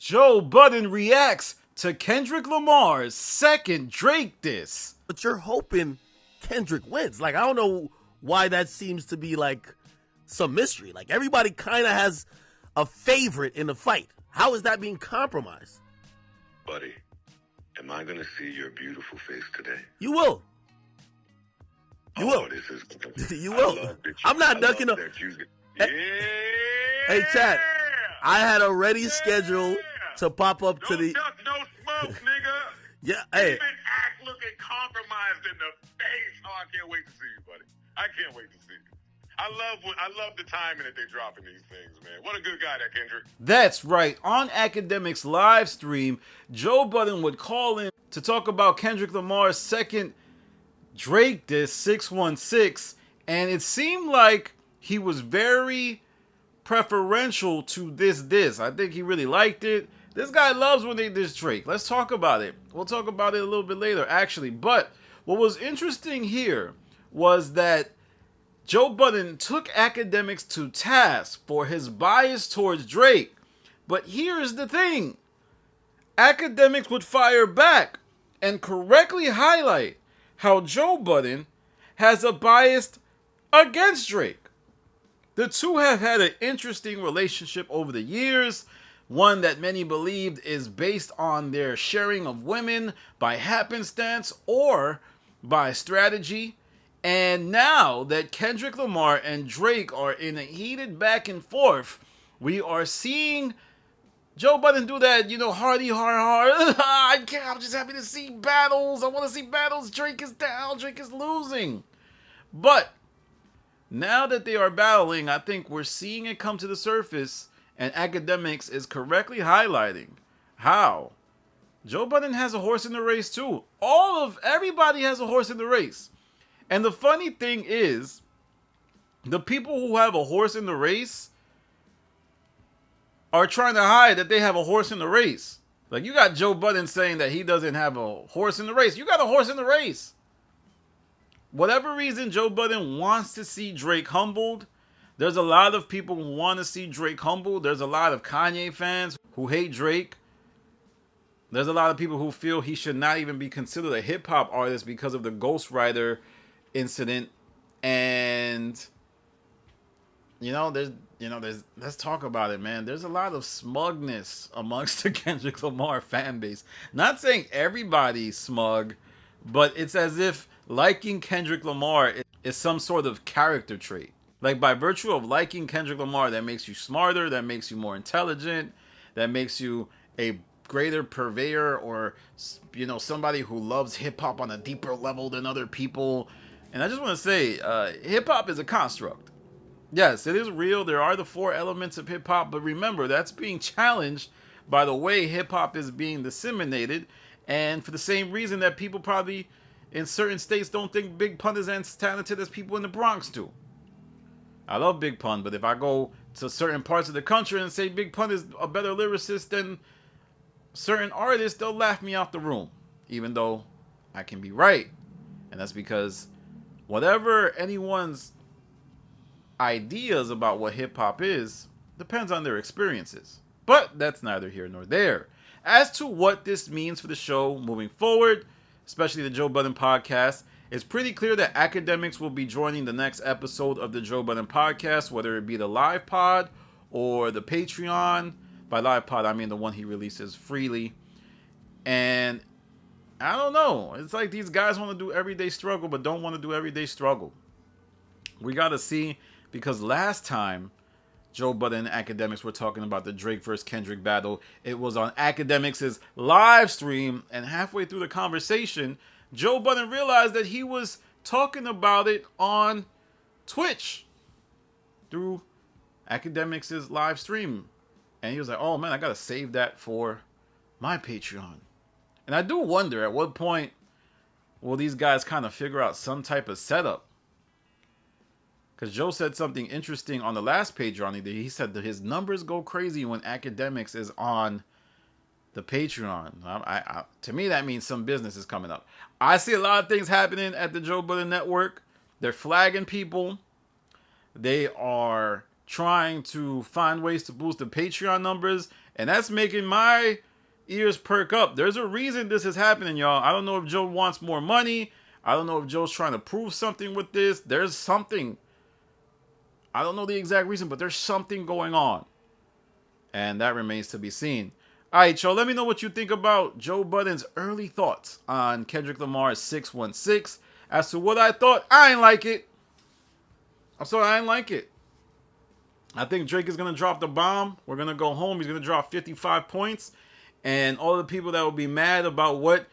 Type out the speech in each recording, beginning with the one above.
Joe Budden reacts to Kendrick Lamar's second Drake diss. But you're hoping Kendrick wins. Like, I don't know why that seems to be like some mystery. Like, everybody kind of has a favorite in the fight. How is that being compromised? Buddy, am I going to see your beautiful face today? You will. You will. This is... You will. I'm not ducking up. Yeah. Hey, Chad, I had already scheduled to pop up to the... Don't touch no smoke, nigga. Yeah, hey. Even act looking compromised in the face. Oh, I can't wait to see you, buddy. I can't wait to see you. I love the timing that they're dropping these things, man. What a good guy, that Kendrick. That's right. On Akademiks live stream, Joe Budden would call in to talk about Kendrick Lamar's second Drake diss, 616, and it seemed like he was very preferential to this diss. I think he really liked it. This guy loves when they diss Drake. Let's talk about it. We'll talk about it a little bit later, actually. But what was interesting here was that Joe Budden took Akademiks to task for his bias towards Drake. But here's the thing. Akademiks would fire back and correctly highlight how Joe Budden has a bias against Drake. The two have had an interesting relationship over the years, one that many believed is based on their sharing of women by happenstance or by strategy. And now that Kendrick Lamar and Drake are in a heated back and forth, we are seeing Joe Budden do that, hardy, hard. I'm just happy to see battles. I want to see battles. Drake is down. Drake is losing. But now that they are battling, I think we're seeing it come to the surface, and Akademiks is correctly highlighting how Joe Budden has a horse in the race too. Everybody has a horse in the race. And the funny thing is, the people who have a horse in the race are trying to hide that they have a horse in the race. Like, you got Joe Budden saying that he doesn't have a horse in the race. You got a horse in the race. Whatever reason Joe Budden wants to see Drake humbled, there's a lot of people who want to see Drake humbled. There's a lot of Kanye fans who hate Drake. There's a lot of people who feel he should not even be considered a hip-hop artist because of the ghostwriter incident. And let's talk about it, man. There's a lot of smugness amongst the Kendrick Lamar fan base. Not saying everybody's smug, but it's as if liking Kendrick Lamar is some sort of character trait. Like, by virtue of liking Kendrick Lamar, that makes you smarter, that makes you more intelligent, that makes you a greater purveyor, or somebody who loves hip-hop on a deeper level than other people. And I just want to say, hip-hop is a construct. Yes, it is real. There are the four elements of hip-hop, but remember, that's being challenged by the way hip-hop is being disseminated, and for the same reason that people probably in certain states don't think Big Pun is as talented as people in the Bronx do. I love Big Pun, but if I go to certain parts of the country and say Big Pun is a better lyricist than certain artists, they'll laugh me out the room, even though I can be right. And that's because whatever anyone's ideas about what hip-hop is depends on their experiences. But that's neither here nor there. As to what this means for the show moving forward, especially the Joe Budden podcast, it's pretty clear that Akademiks will be joining the next episode of the Joe Budden podcast, whether it be the live pod or the Patreon. By live pod, I mean the one he releases freely. And I don't know. It's like these guys want to do everyday struggle, but don't want to do everyday struggle. We got to see, because last time Joe Budden and Akademiks were talking about the Drake versus Kendrick battle, it was on Akademiks' live stream, and halfway through the conversation, Joe Budden realized that he was talking about it on Twitch through Akademiks' live stream. And he was like, oh man, I gotta save that for my Patreon. And I do wonder, at what point will these guys kind of figure out some type of setup? Because Joe said something interesting on the last Patreon. He said that his numbers go crazy when Akademiks is on the Patreon. To me, that means some business is coming up. I see a lot of things happening at the Joe Budden Network. They're flagging people. They are trying to find ways to boost the Patreon numbers. And that's making my ears perk up. There's a reason this is happening, y'all. I don't know if Joe wants more money. I don't know if Joe's trying to prove something with this. There's something. I don't know the exact reason, but there's something going on. And that remains to be seen. All right, y'all, let me know what you think about Joe Budden's early thoughts on Kendrick Lamar's 616. As to what I thought, I ain't like it. I'm sorry, I ain't like it. I think Drake is going to drop the bomb. We're going to go home. He's going to drop 55 points. And all the people that will be mad about what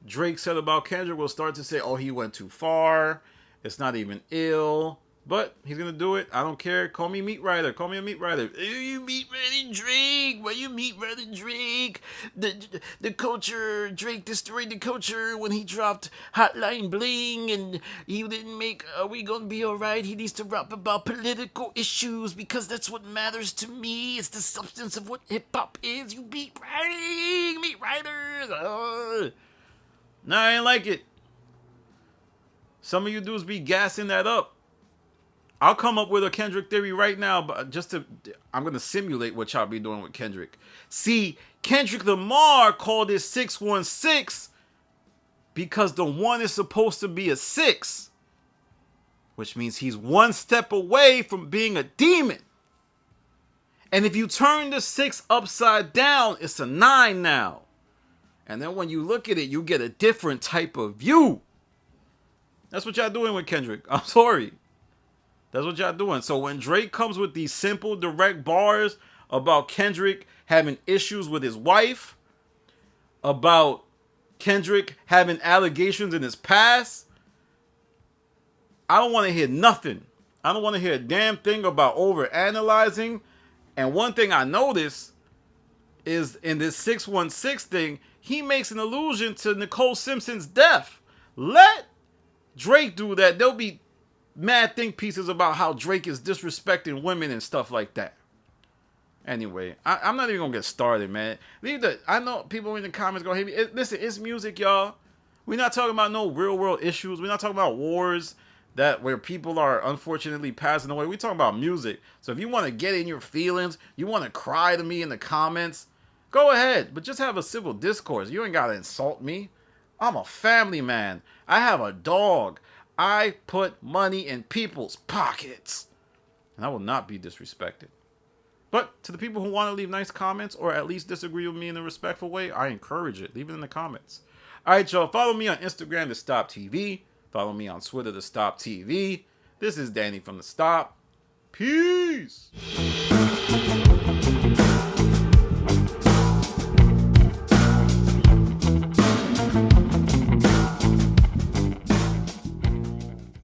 Drake said about Kendrick will start to say, oh, he went too far. It's not even ill. But he's going to do it. I don't care. Call me Meat Rider. Call me a Meat Rider. You Meat Rider Drake. Why you Meat Rider Drake? The culture, Drake destroyed the culture when he dropped Hotline Bling and he didn't make Are We Gonna Be Alright? He needs to rap about political issues because that's what matters to me. It's the substance of what hip-hop is. You Meat Riding, Meat Riders. Nah, I ain't like it. Some of you dudes be gassing that up. I'll come up with a Kendrick theory right now, but I'm going to simulate what y'all be doing with Kendrick. See, Kendrick Lamar called it 616 because the 1 is supposed to be a 6, which means he's 1 step away from being a demon. And if you turn the 6 upside down, it's a 9 now. And then when you look at it, you get a different type of view. That's what y'all doing with Kendrick. I'm sorry. That's what y'all doing. So when Drake comes with these simple, direct bars about Kendrick having issues with his wife, about Kendrick having allegations in his past, I don't want to hear nothing. I don't want to hear a damn thing about overanalyzing. And one thing I noticed is in this 616 thing, he makes an allusion to Nicole Simpson's death. Let Drake do that. There'll be mad think pieces about how Drake is disrespecting women and stuff like that. Anyway, I'm not even gonna get started, man. I know people in the comments gonna hate me. Listen, it's music, y'all. We're not talking about no real world issues. We're not talking about wars where people are unfortunately passing away. We're talking about music. So if you want to get in your feelings, you want to cry to me in the comments, go ahead. But just have a civil discourse. You ain't gotta insult me. I'm a family man. I have a dog. I put money in people's pockets. And I will not be disrespected. But to the people who want to leave nice comments or at least disagree with me in a respectful way, I encourage it. Leave it in the comments. All right, y'all. Follow me on Instagram, The Stop TV. Follow me on Twitter, The Stop TV. This is Danny from The Stop. Peace.